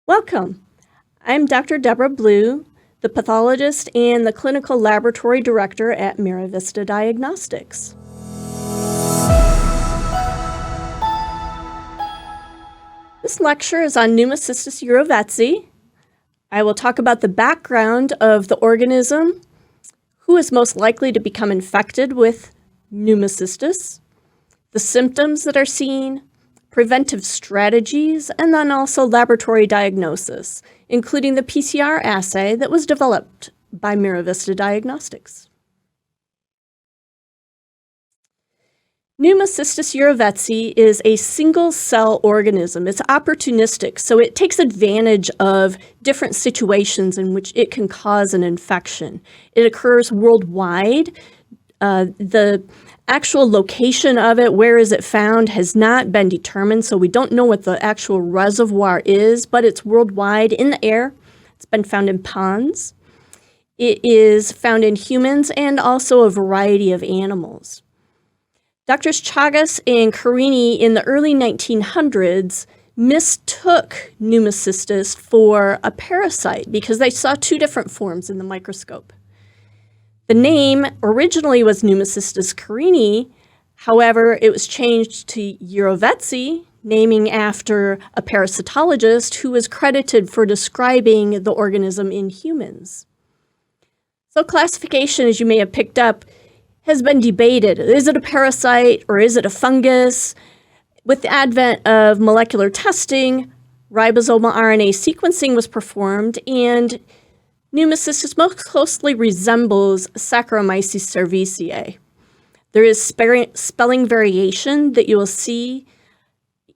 Welcome. I'm Dr. Deborah Blue, the pathologist and the clinical laboratory director at MiraVista Diagnostics. This lecture is on Pneumocystis jirovecii. I will talk about the background of the organism, who is most likely to become infected with pneumocystis, the symptoms that are seen, preventive strategies, and then also laboratory diagnosis, including the PCR assay that was developed by MiraVista Diagnostics. Pneumocystis jirovecii is a single-cell organism. It's opportunistic, so it takes advantage of different situations in which it can cause an infection. It occurs worldwide. The actual location of it, where is it found, has not been determined, so we don't know what the actual reservoir is, but it's worldwide in the air. It's been found in ponds. It is found in humans and also a variety of animals. Doctors Chagas and Carini in the early 1900s mistook pneumocystis for a parasite because they saw two different forms in the microscope. The name originally was Pneumocystis carini. However, it was changed to Jirovecii, naming after a parasitologist who was credited for describing the organism in humans. So classification, as you may have picked up, has been debated. Is it a parasite or is it a fungus? With the advent of molecular testing, ribosomal RNA sequencing was performed, and Pneumocystis most closely resembles Saccharomyces cerevisiae. There is spelling variation that you will see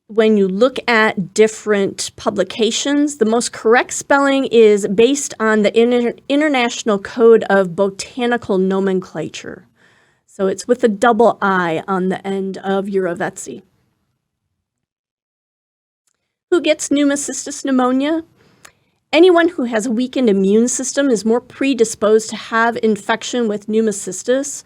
when you look at different publications. The most correct spelling is based on the International Code of Botanical Nomenclature. So it's with a double I on the end of Jirovecii. Who gets pneumocystis pneumonia? Anyone who has a weakened immune system is more predisposed to have infection with pneumocystis.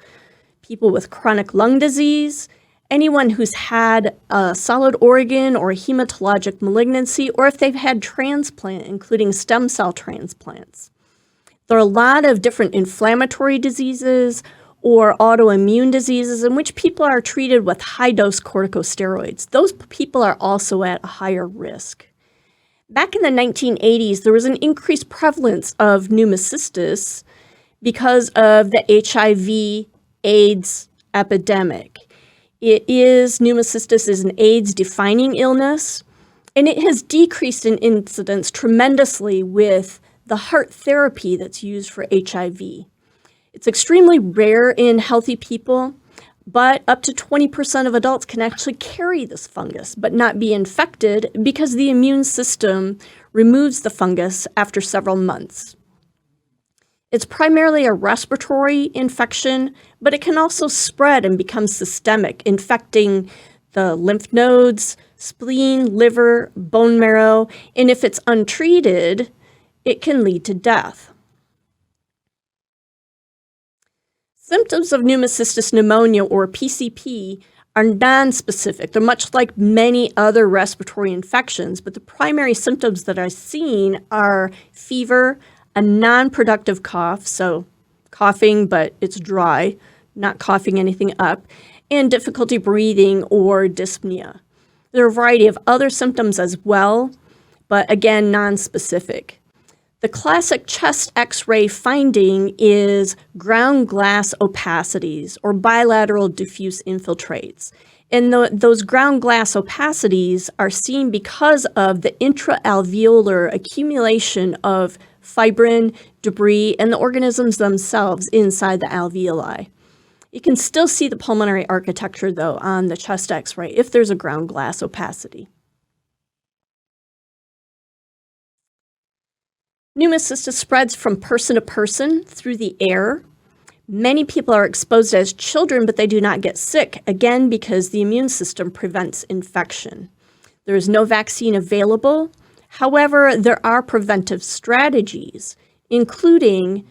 People with chronic lung disease, anyone who's had a solid organ or hematologic malignancy, or if they've had transplant, including stem cell transplants. There are a lot of different inflammatory diseases or autoimmune diseases in which people are treated with high-dose corticosteroids. Those people are also at a higher risk. Back in the 1980s, there was an increased prevalence of pneumocystis because of the HIV/AIDS epidemic. Pneumocystis is an AIDS-defining illness, and it has decreased in incidence tremendously with the heart therapy that's used for HIV. It's extremely rare in healthy people, but up to 20% of adults can actually carry this fungus but not be infected because the immune system removes the fungus after several months. It's primarily a respiratory infection, but it can also spread and become systemic, infecting the lymph nodes, spleen, liver, bone marrow, and if it's untreated, it can lead to death. Symptoms of pneumocystis pneumonia, or PCP, are nonspecific. They're much like many other respiratory infections, but the primary symptoms that are seen are fever, a non-productive cough, so coughing but it's dry, not coughing anything up, and difficulty breathing or dyspnea. There are a variety of other symptoms as well, but again, nonspecific. The classic chest X-ray finding is ground glass opacities or bilateral diffuse infiltrates. And those ground glass opacities are seen because of the intraalveolar accumulation of fibrin, debris, and the organisms themselves inside the alveoli. You can still see the pulmonary architecture, though, on the chest X-ray if there's a ground glass opacity. Pneumocystis spreads from person to person through the air. Many people are exposed as children, but they do not get sick, again, because the immune system prevents infection. There is no vaccine available. However, there are preventive strategies, including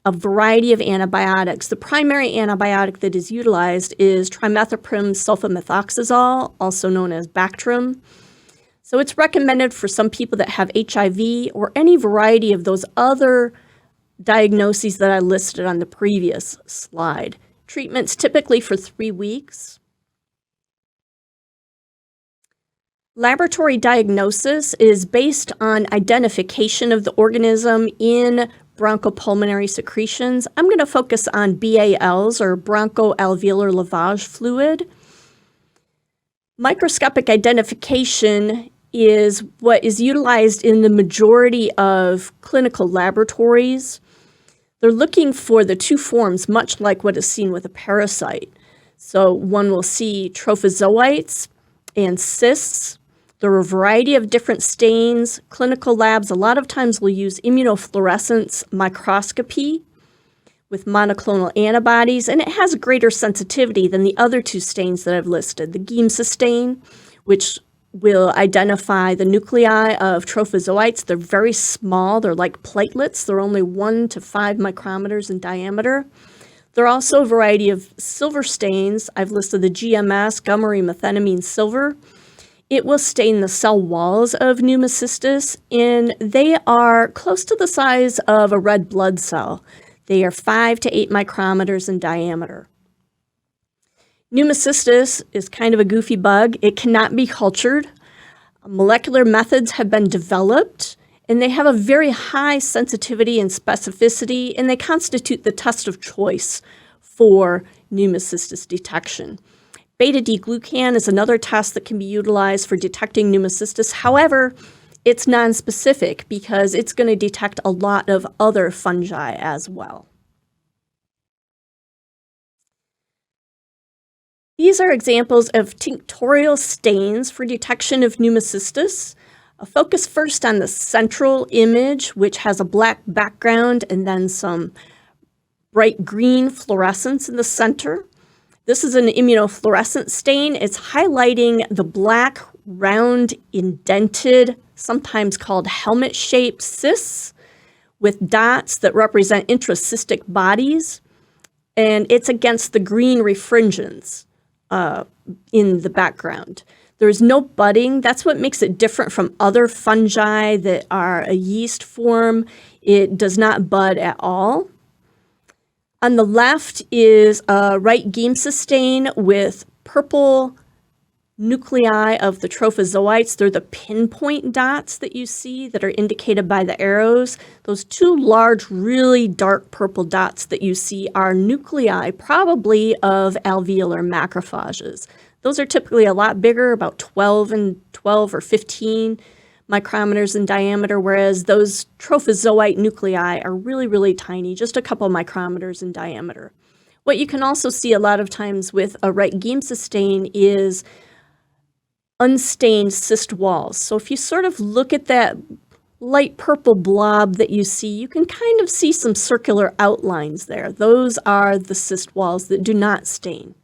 a variety of antibiotics. The primary antibiotic that is utilized is trimethoprim sulfamethoxazole, also known as Bactrim. So it's recommended for some people that have HIV or any variety of those other diagnoses that I listed on the previous slide. Treatment's typically for 3 weeks. Laboratory diagnosis is based on identification of the organism in bronchopulmonary secretions. I'm going to focus on BALs, or bronchoalveolar lavage fluid. Microscopic identification is what is utilized in the majority of clinical laboratories. They're looking for the two forms, much like what is seen with a parasite. So one will see trophozoites and cysts. There are a variety of different stains. Clinical labs a lot of times will use immunofluorescence microscopy with monoclonal antibodies, and it has greater sensitivity than the other two stains that I've listed. The Giemsa stain, which will identify the nuclei of trophozoites. They're very small. They're like platelets. They're only 1 to 5 micrometers in diameter. There are also a variety of silver stains. I've listed the GMS, gummery methenamine silver. It will stain the cell walls of pneumocystis, and they are close to the size of a red blood cell. They are 5 to 8 micrometers in diameter. Pneumocystis is kind of a goofy bug. It cannot be cultured. Molecular methods have been developed, and they have a very high sensitivity and specificity, and they constitute the test of choice for pneumocystis detection. Beta-D-glucan is another test that can be utilized for detecting pneumocystis. However, it's nonspecific because it's going to detect a lot of other fungi as well. These are examples of tinctorial stains for detection of pneumocystis. I'll focus first on the central image, which has a black background and then some bright green fluorescence in the center. This is an immunofluorescent stain. It's highlighting the black, round, indented, sometimes called helmet-shaped cysts with dots that represent intracystic bodies, and it's against the green refringence in the background. There's no budding. That's what makes it different from other fungi that are a yeast form. It does not bud at all. On the left is a right Giemsa stain with purple nuclei of the trophozoites. They're the pinpoint dots that you see that are indicated by the arrows. Those two large, really dark purple dots that you see are nuclei, probably of alveolar macrophages. Those are typically a lot bigger, about 12 or 15 micrometers in diameter, whereas those trophozoite nuclei are really, really tiny, just a couple micrometers in diameter. What you can also see a lot of times with a right Giemsa stain is unstained cyst walls. So if you sort of look at that light purple blob that you see, you can kind of see some circular outlines there. Those are the cyst walls that do not stain.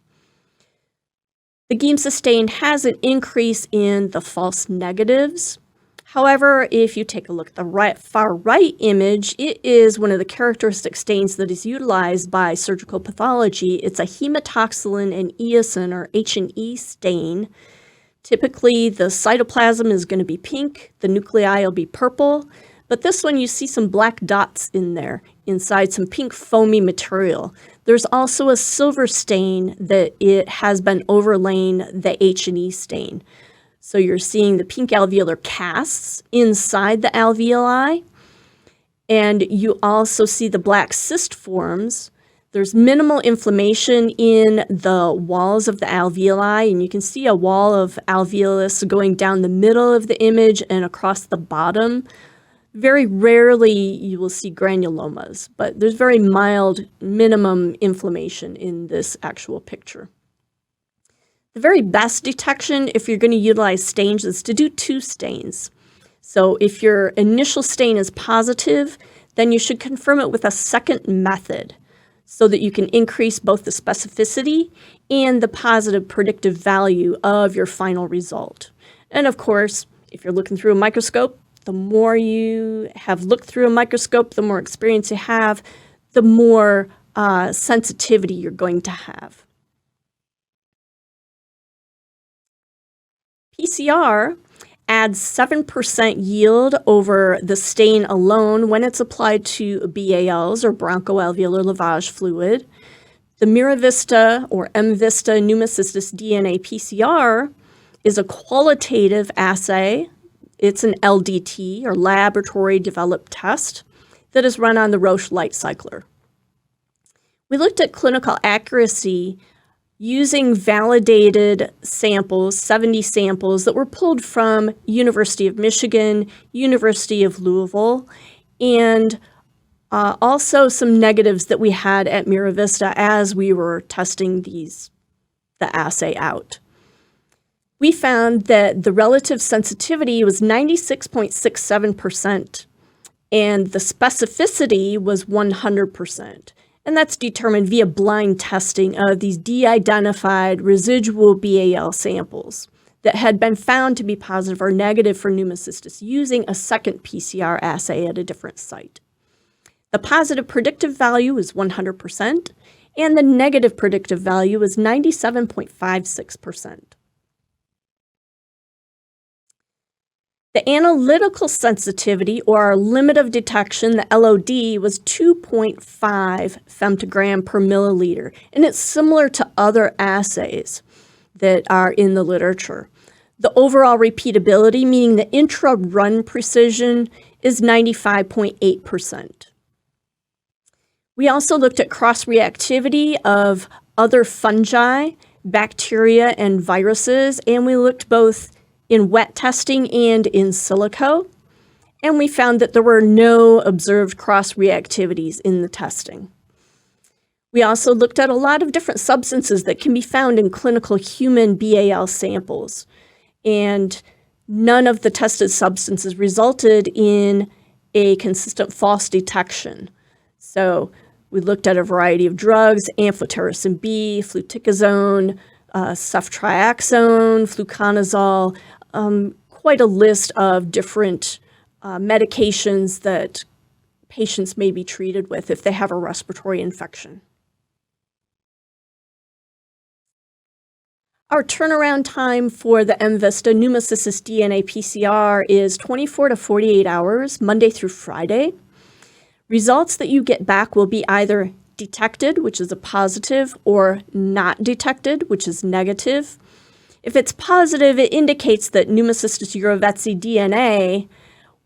The Giemsa stain has an increase in the false negatives. However, if you take a look at the far right image, it is one of the characteristic stains that is utilized by surgical pathology. It's a hematoxylin and eosin, or H&E stain. Typically, the cytoplasm is going to be pink, the nuclei will be purple, but this one you see some black dots in there, inside some pink foamy material. There's also a silver stain that it has been overlain the H&E stain. So you're seeing the pink alveolar casts inside the alveoli, and you also see the black cyst forms. There's minimal inflammation in the walls of the alveoli, and you can see a wall of alveolus going down the middle of the image and across the bottom. Very rarely you will see granulomas, but there's very mild minimum inflammation in this actual picture. The very best detection, if you're going to utilize stains, is to do 2 stains. So if your initial stain is positive, then you should confirm it with a second method, so that you can increase both the specificity and the positive predictive value of your final result. And of course, if you're looking through a microscope, the more you have looked through a microscope, the more experience you have, the more sensitivity you're going to have. PCR adds 7% yield over the stain alone when it's applied to BALs or bronchoalveolar lavage fluid. The MiraVista or MVista Pneumocystis DNA PCR is a qualitative assay. It's an LDT or laboratory developed test that is run on the Roche light cycler. We looked at clinical accuracy using validated samples, 70 samples that were pulled from University of Michigan, University of Louisville, and also some negatives that we had at MiraVista as we were testing the assay out. We found that the relative sensitivity was 96.67%, and the specificity was 100%. And that's determined via blind testing of these de-identified residual BAL samples that had been found to be positive or negative for pneumocystis using a second PCR assay at a different site. The positive predictive value is 100%, and the negative predictive value is 97.56%. The analytical sensitivity, or our limit of detection, the LOD, was 2.5 femtogram per milliliter, and it's similar to other assays that are in the literature. The overall repeatability, meaning the intra-run precision, is 95.8%. We also looked at cross-reactivity of other fungi, bacteria, and viruses, and we looked both in wet testing and in silico, and we found that there were no observed cross-reactivities in the testing. We also looked at a lot of different substances that can be found in clinical human BAL samples, and none of the tested substances resulted in a consistent false detection. So we looked at a variety of drugs, amphotericin B, fluticasone, ceftriaxone, fluconazole, quite a list of different medications that patients may be treated with if they have a respiratory infection. Our turnaround time for the MVista Pneumocystis DNA PCR is 24 to 48 hours, Monday through Friday. Results that you get back will be either detected, which is a positive, or not detected, which is negative. If it's positive, it indicates that Pneumocystis Jirovecii DNA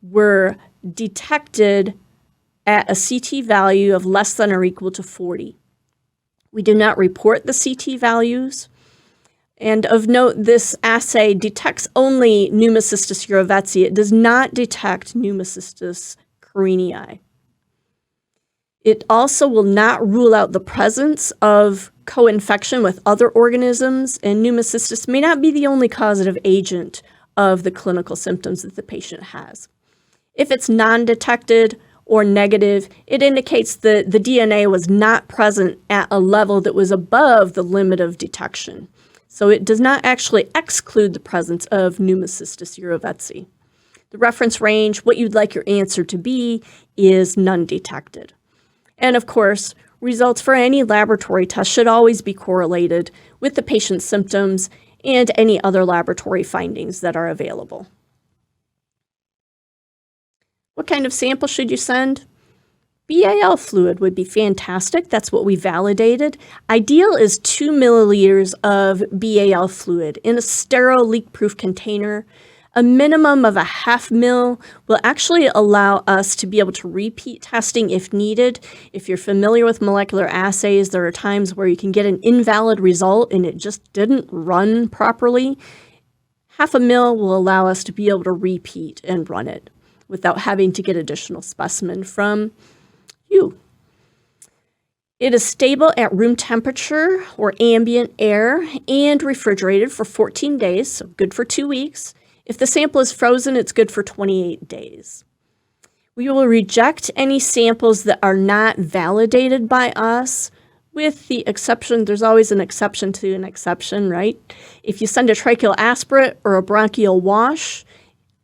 were detected at a CT value of less than or equal to 40. We do not report the CT values. And of note, this assay detects only Pneumocystis jirovecii. It does not detect Pneumocystis carinii. It also will not rule out the presence of co-infection with other organisms, and pneumocystis may not be the only causative agent of the clinical symptoms that the patient has. If it's non-detected or negative, it indicates that the DNA was not present at a level that was above the limit of detection. So it does not actually exclude the presence of Pneumocystis jirovecii. The reference range, what you'd like your answer to be, is none detected. And of course, results for any laboratory test should always be correlated with the patient's symptoms and any other laboratory findings that are available. What kind of sample should you send? BAL fluid would be fantastic. That's what we validated. Ideal is 2 milliliters of BAL fluid in a sterile leak-proof container. A minimum of a half mil will actually allow us to be able to repeat testing if needed. If you're familiar with molecular assays, there are times where you can get an invalid result and it just didn't run properly. Half a mil will allow us to be able to repeat and run it without having to get additional specimen from you. It is stable at room temperature or ambient air and refrigerated for 14 days, so good for 2 weeks. If the sample is frozen, it's good for 28 days. We will reject any samples that are not validated by us, with the exception, there's always an exception to an exception, right? If you send a tracheal aspirate or a bronchial wash,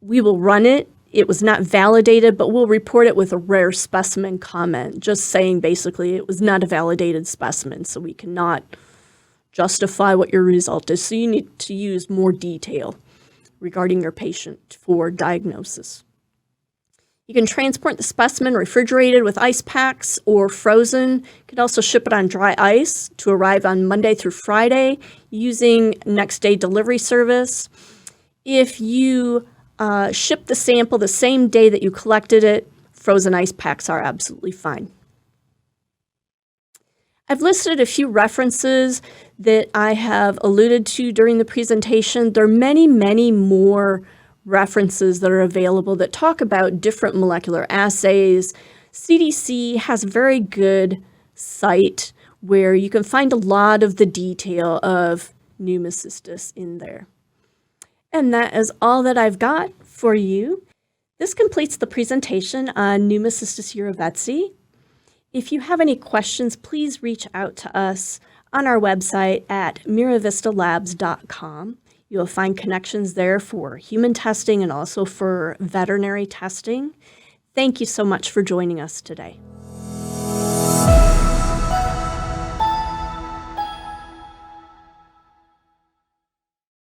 we will run it. It was not validated, but we'll report it with a rare specimen comment, just saying basically it was not a validated specimen, so we cannot justify what your result is. So you need to use more detail. regarding your patient for diagnosis. You can transport the specimen refrigerated with ice packs or frozen. You can also ship it on dry ice to arrive on Monday through Friday using next day delivery service. If you ship the sample the same day that you collected it, frozen ice packs are absolutely fine. I've listed a few references that I have alluded to during the presentation. There are many, many more references that are available that talk about different molecular assays. CDC has a very good site where you can find a lot of the detail of pneumocystis in there. And that is all that I've got for you. This completes the presentation on Pneumocystis jirovecii. If you have any questions, please reach out to us on our website at MiraVistaLabs.com. You'll find connections there for human testing and also for veterinary testing. Thank you so much for joining us today.